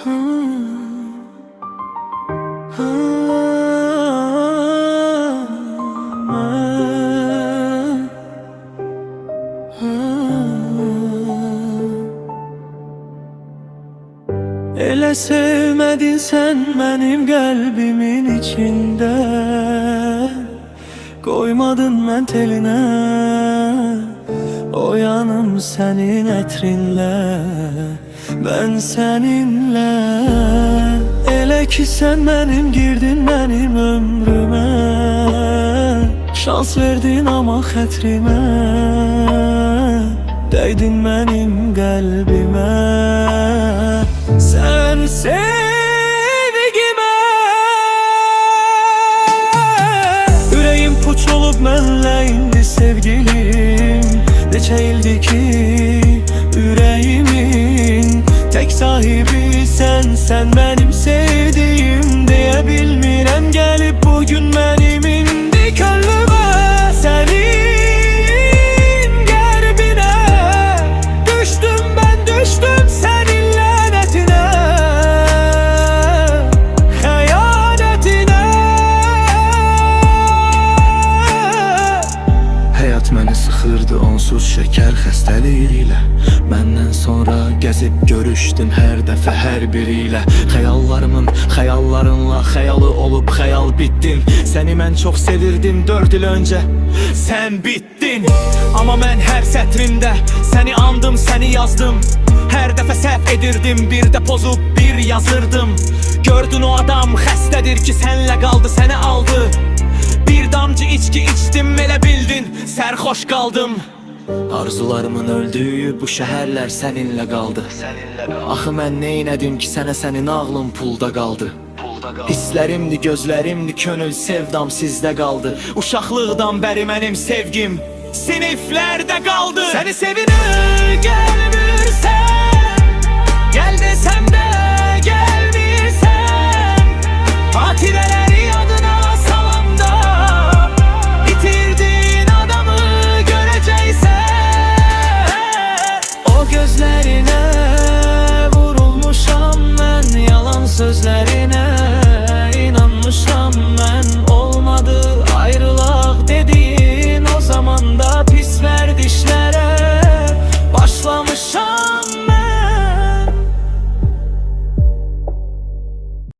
Elə sevmədin sən mənim qəlbimin içində, qoymadın mən telinə, oyanım sənin ətrinlə, mən səninlə. Elə ki sən mənim girdin mənim ömrümə, şans verdin amma xətrimə, dəydin mənim qəlbimə. Sen sevgime, yüreğim puç olup mənlə indi sevgilim. Neçə ildir ki yüreğimin tek sahibi sen benim sevdiğim. Deyə bilmirəm gəlib bugün mənim indi könlümə. Senin qərbinə düştüm ben düştüm senin məni sıxırdı onsuz şəkər xəstəliyilə. Məndən sonra gəzib görüşdün hər dəfə hər biri ilə. Xəyallarımın xəyallarınla xəyalı olub xəyal bitdin. Səni mən çox sevirdim 4 il öncə, sən bitdin. Amma mən hər sətrimdə səni andım, səni yazdım. Hər dəfə səhv edirdim, bir də pozub bir yazırdım. Gördün o adam xəstədir ki sənlə qaldı, səni aldı. Bir damcı içki içdim, elə bildin, sərxoş qaldım. Arzularımın öldüyü bu şəhərlər səninlə qaldı. Axı mən neynədim ki sənə, sənin ağlın pulda qaldı. Hisslərimdi, gözlərimdi, könül sevdam sizdə qaldı. Uşaqlıqdan bəri mənim sevgim siniflərdə qaldı. Səni sevinir qəlbim